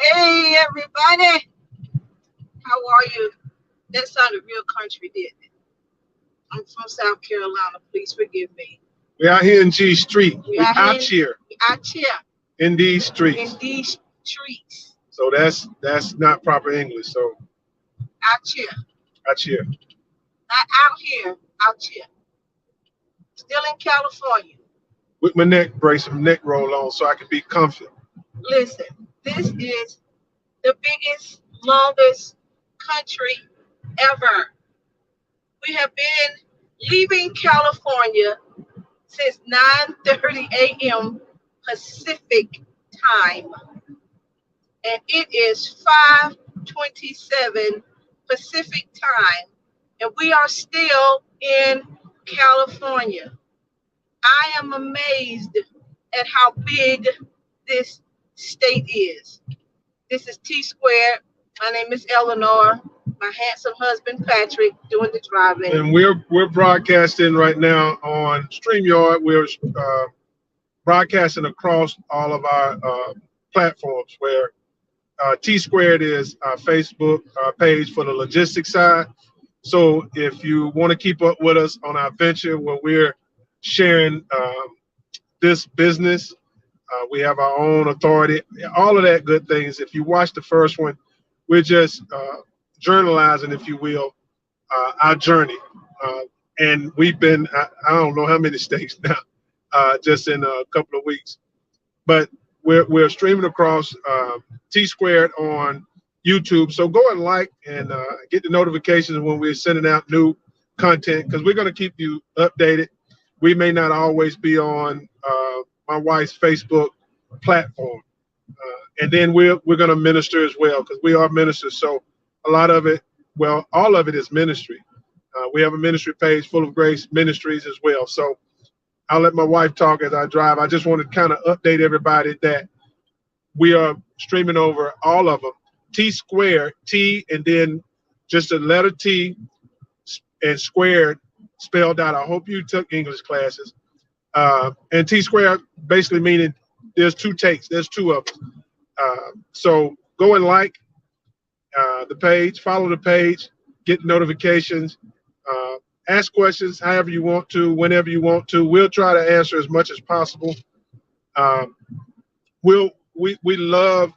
Hey everybody, how are you? That sounded real country, didn't it? I'm from South Carolina. Please forgive me. We out here in G Street. We We out out here here out here in these in streets. these streets. So that's not proper English. So Out here, out here. not out here. Out here. Still in California. With my neck brace and neck roll on so I can be comfy. Listen, this is the biggest, longest country ever. We have been leaving California since 9:30 a.m. Pacific time, and it is 5:27 Pacific time, and we are still in California. I am amazed at how big this state is. This is T Squared. My name is Eleanor. My handsome husband Patrick doing the driving. And we're broadcasting right now on StreamYard. We're broadcasting across all of our platforms where T Squared is our Facebook page for the logistics side. So if you want to keep up with us on our venture where we're sharing this business, we have our own authority, all of that good things. If you watch the first one, we're just journalizing, if you will, our journey. Uh, and we've been, I don't know how many states now, just in a couple of weeks. But we're streaming across T Squared on YouTube. So go and like and get the notifications when we're sending out new content because we're going to keep you updated. We may not always be on my wife's Facebook platform, and then we're going to minister as well because we are ministers. So a lot of it, well, all of it is ministry. We have a ministry page full of grace ministries as well. So I'll let my wife talk as I drive. I just want to kind of update everybody that we are streaming over all of them. T squared, T, and then just a letter T and squared spelled out. I hope you took English classes. And T squared basically meaning there's two takes, there's two of them. So go and like the page, follow the page, get notifications, uh, ask questions however you want to, whenever you want to. We'll try to answer as much as possible. Um, we love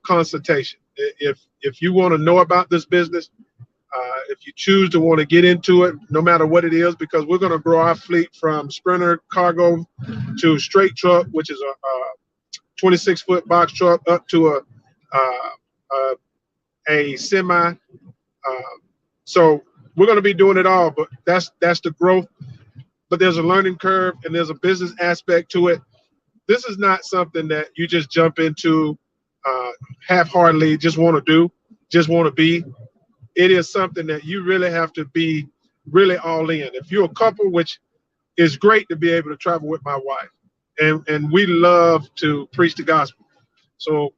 consultation. If you want to know about this business, if you choose to want to get into it, no matter what it is, because we're going to grow our fleet from Sprinter cargo to straight truck, which is a 26-foot box truck, up to a semi. So we're going to be doing it all, but that's the growth. But there's a learning curve and there's a business aspect to it. This is not something that you just jump into uh, half-heartedly, just want to do, just want to be. It is something that you really have to be really all in. If you're a couple, which is great to be able to travel with my wife, and we love to preach the gospel. So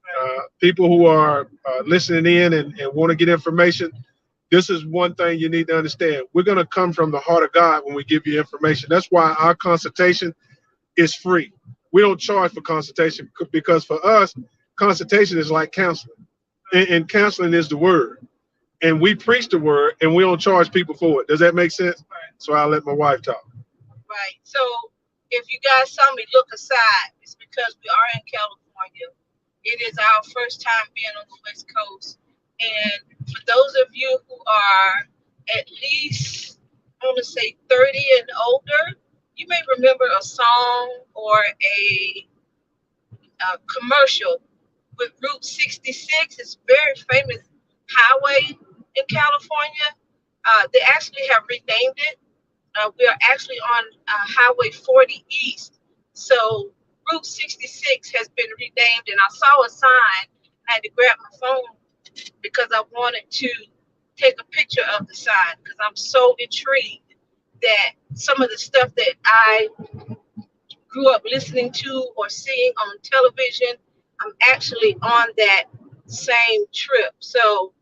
people who are listening in and want to get information, this is one thing you need to understand. We're going to come from the heart of God when we give you information. That's why our consultation is free. We don't charge for consultation because for us, consultation is like counseling, and counseling is the word. And we preach the word, and we don't charge people for it. Does that make sense? So I'll let my wife talk. Right. So if you guys saw me look aside, it's because we are in California. It is our first time being on the West Coast. And for those of you who are at least, I want to say 30 and older, you may remember a song or a commercial with Route 66. It's a very famous highway in California. They actually have renamed it. We are actually on Highway 40 East. So Route 66 has been renamed, and I saw a sign. I had to grab my phone because I wanted to take a picture of the sign because I'm so intrigued that some of the stuff that I grew up listening to or seeing on television, I'm actually on that same trip. So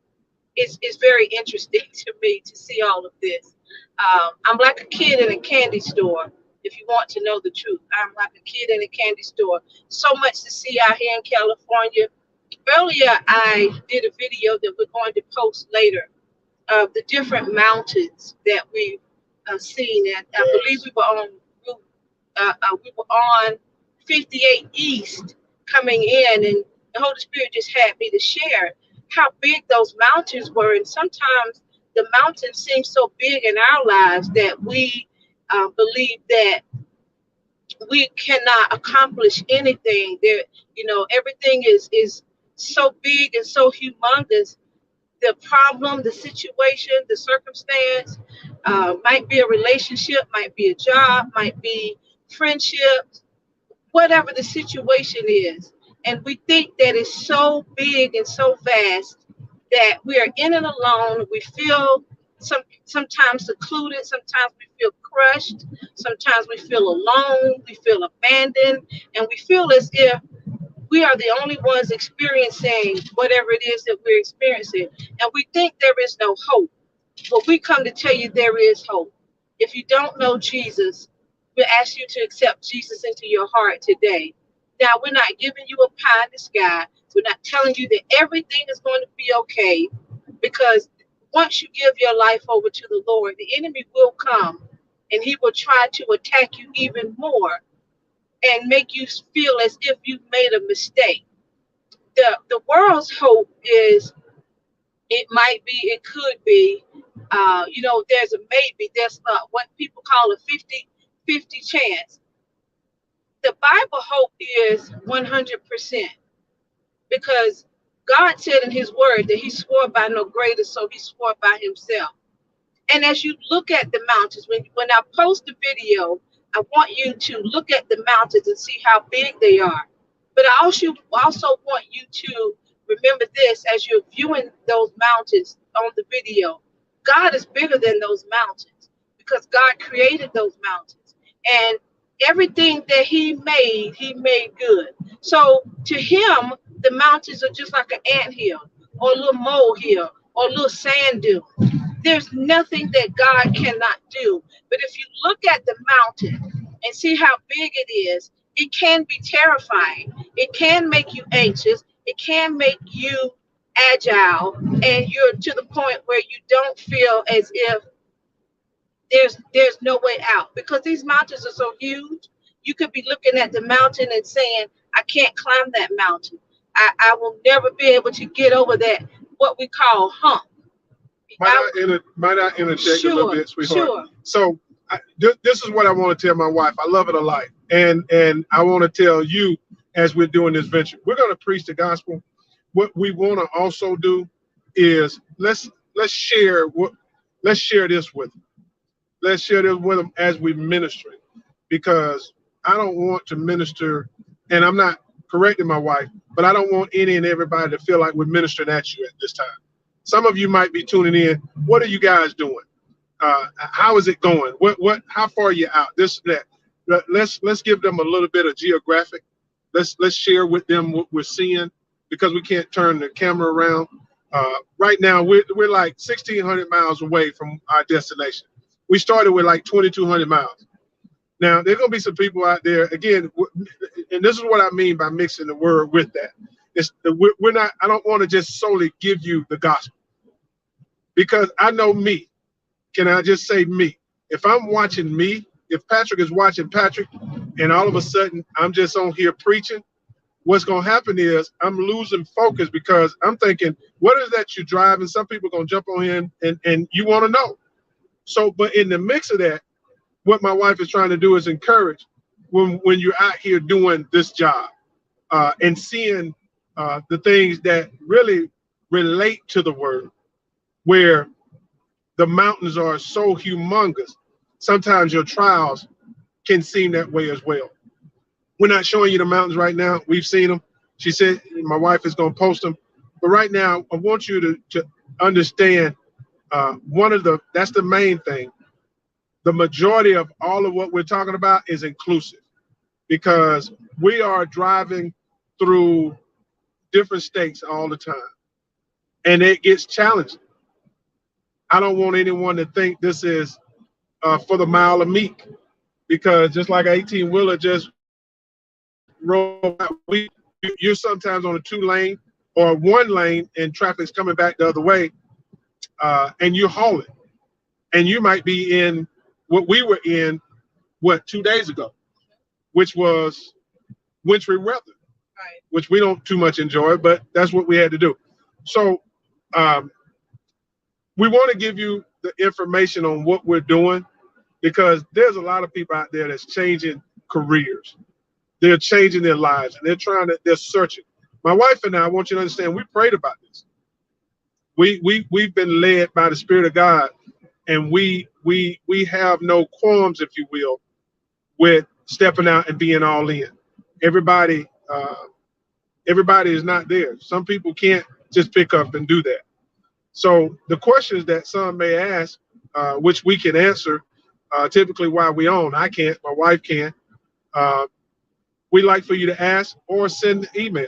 it's very interesting to me to see all of this. I'm like a kid in a candy store. if you want to know the truth. I'm like a kid in a candy store. So much to see out here in California. Earlier, I did a video that we're going to post later of the different mountains that we've seen. And I believe we were on 58 East coming in, and the Holy Spirit just had me to share how big those mountains were. And sometimes the mountains seem so big in our lives that we believe that we cannot accomplish anything. There, everything is so big and so humongous. The problem, the situation, the circumstance, might be a relationship, might be a job, might be friendship, whatever the situation is. And we think that it's so big and so vast that we are in it alone. We feel sometimes secluded, sometimes we feel crushed, sometimes we feel alone, we feel abandoned, and we feel as if we are the only ones experiencing whatever it is that we're experiencing. And we think there is no hope. But we come to tell you there is hope. If you don't know Jesus, we ask you to accept Jesus into your heart today. Now, we're not giving you a pie in the sky. We're not telling you that everything is going to be okay, because once you give your life over to the Lord, the enemy will come and he will try to attack you even more and make you feel as if you've made a mistake. The world's hope is, it might be, it could be, there's a maybe, there's what people call a 50-50 chance. The Bible hope is 100%, because God said in his word that he swore by no greater, so he swore by himself. And as you look at the mountains, when I post the video, I want you to look at the mountains and see how big they are. But I also want you to remember this as you're viewing those mountains on the video. God is bigger than those mountains, because God created those mountains. And everything that he made good. So to him, the mountains are just like an ant hill or a little mole hill or a little sand dune. There's nothing that God cannot do. But if you look at the mountain and see how big it is, it can be terrifying. It can make you anxious. It can make you agile, and you're to the point where you don't feel as if there's no way out, because these mountains are so huge. You could be looking at the mountain and saying, I can't climb that mountain. I will never be able to get over that, what we call hump. Might I interject a little Sure, bit, sweetheart? sure. So this is what I want to tell my wife. I love her to life, and I want to tell you as we're doing this venture, we're going to preach the gospel. What we want to also do is let's share let's share this with them. Let's share this with them as we minister, because I don't want to minister, and I'm not correcting my wife, but I don't want any and everybody to feel like we're ministering at you at this time. Some of you might be tuning in. What are you guys doing? How is it going? How far are you out? This, that. Let's give them a little bit of geographic. Let's share with them what we're seeing, because we can't turn the camera around. Right now, we're like 1,600 miles away from our destination. We started with like 2,200 miles. Now, there are going to be some people out there, again, and this is what I mean by mixing the word with that. We're not, I don't want to just solely give you the gospel, because I know me. Can I just say me? If I'm watching me, if Patrick is watching Patrick, and all of a sudden I'm just on here preaching, what's going to happen is I'm losing focus, because I'm thinking, what is that you're driving? Some people are going to jump on here and you want to know. So, but in the mix of that, what my wife is trying to do is encourage when you're out here doing this job, and seeing the things that really relate to the word, where the mountains are so humongous. Sometimes your trials can seem that way as well. We're not showing you the mountains right now. We've seen them. She said my wife is going to post them. But right now, I want you to understand that's the main thing. The majority of all of what we're talking about is inclusive, because we are driving through different states all the time, and it gets challenging. I don't want anyone to think this is for the mile of meek. because just like an 18 wheeler just roll out, you're sometimes on a 2 lane or 1 lane and traffic's coming back the other way, and you're hauling, and you might be in what we were in 2 days ago, which was wintry weather, Right. which we don't too much enjoy, but that's what we had to do. So um, we want to give you the information on what we're doing, because there's a lot of people out there that's changing careers. They're changing their lives, and they're searching. My wife and I want you to understand, we prayed about this. We've been led by the Spirit of God, and we have no qualms, if you will, with stepping out and being all in. Everybody everybody is not there. Some people can't just pick up and do that. So the questions that some may ask, which we can answer, typically while we own, I can't, my wife can. Uh, we like for you to ask or send an email,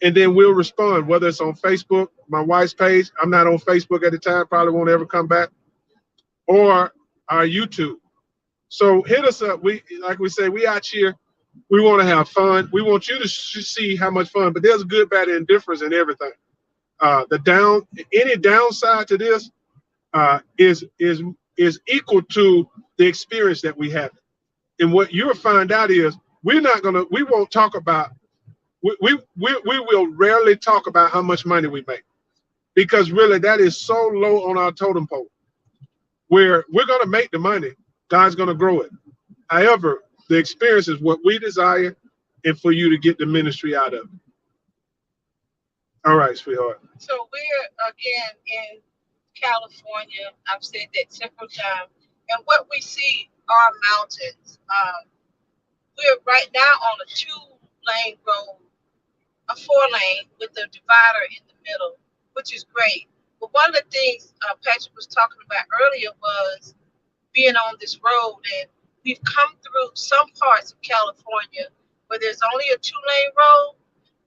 and then we'll respond, whether it's on Facebook, my wife's page. I'm not on Facebook at the time, probably won't ever come back, or our YouTube. So hit us up. We, like we say, we out here. We want to have fun. We want you to see how much fun. But there's a good, bad, and indifference in everything. Any downside to this is equal to the experience that we have. And what you'll find out is we won't talk about, we will rarely talk about how much money we make, because really that is so low on our totem pole, where we're going to make the money. God's going to grow it. However, the experience is what we desire, and for you to get the ministry out of it. All right, sweetheart. So we're again in California. I've said that several times. And what we see are mountains. We're right now on a 2 lane road, a 4 lane with a divider in the middle, which is great. But one of the things Patrick was talking about earlier was being on this road. And we've come through some parts of California where there's only a 2 lane road,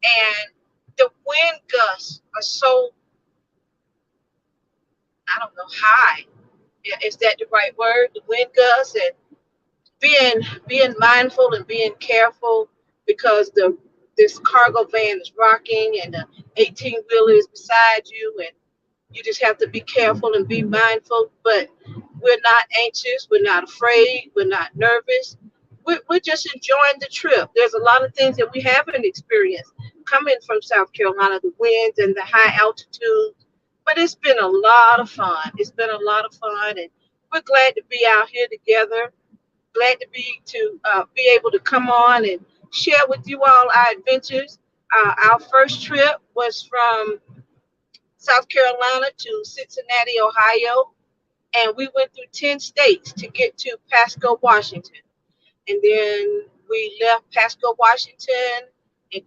and the wind gusts are so, I don't know, high. Is that the right word? The wind gusts, and being mindful and being careful, because this cargo van is rocking and the 18 wheeler is beside you, and you just have to be careful and be mindful. But we're not anxious, we're not afraid, we're not nervous. We're just enjoying the trip. There's a lot of things that we haven't experienced coming from South Carolina, the winds and the high altitude. But it's been a lot of fun. It's been a lot of fun, and we're glad to be out here together. Glad to be able to come on and share with you all our adventures. Our first trip was from South Carolina to Cincinnati, Ohio, and we went through 10 states to get to Pasco, Washington. And then we left Pasco, Washington, and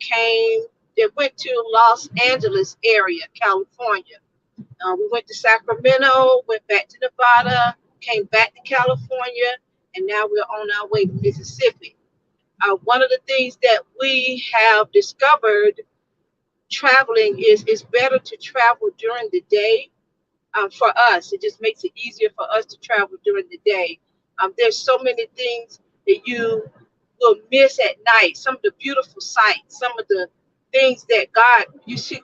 went to Los Angeles area, California. We went to Sacramento, went back to Nevada, came back to California, and now we're on our way to Mississippi. One of the things that we have discovered traveling is it's better to travel during the day. For us, it just makes it easier for us to travel during the day. There's so many things that you will miss at night. Some of the beautiful sights, some of the things that you see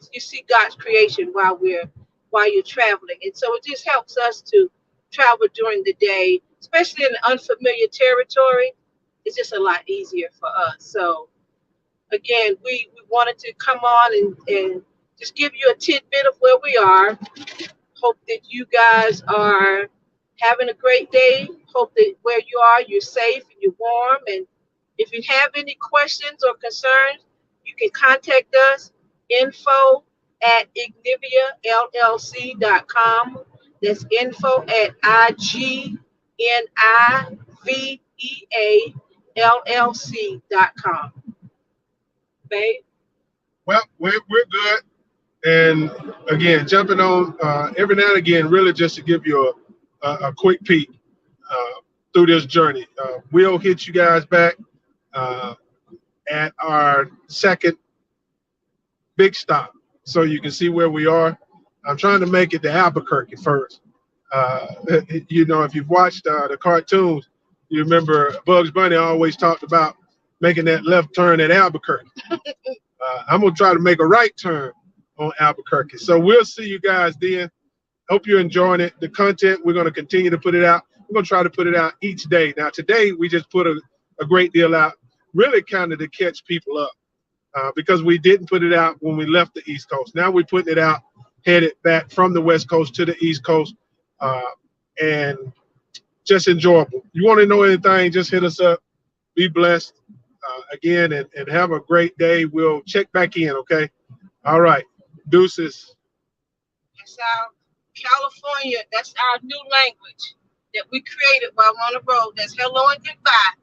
God's creation while you're traveling, and so it just helps us to travel during the day, especially in unfamiliar territory. It's just a lot easier for us. So again, we wanted to come on and just give you a tidbit of where we are. Hope that you guys are having a great day. Hope that where you are, you're safe and you're warm. And if you have any questions or concerns, you can contact us, info at igniviallc.com. That's info at igniviallc.com. Babe? Well, we're good. And again, jumping on every now and again, really just to give you a quick peek through this journey. We'll hit you guys back at our second big stop, so you can see where we are. I'm trying to make it to Albuquerque first. If you've watched the cartoons, You remember Bugs Bunny always talked about making that left turn at Albuquerque. I'm gonna try to make a right turn on Albuquerque. So we'll see you guys then. Hope you're enjoying it. The content, we're gonna continue to put it out. We're gonna try to put it out each day. Now today we just put a great deal out, really kind of to catch people up because we didn't put it out when we left the East Coast. Now we're putting it out, headed back from the West Coast to the East Coast, and just enjoyable. You want to know anything, just hit us up. Be blessed again and have a great day. We'll check back in, okay? All right. Deuces. That's our California. That's our new language that we created while on the road. That's hello and goodbye.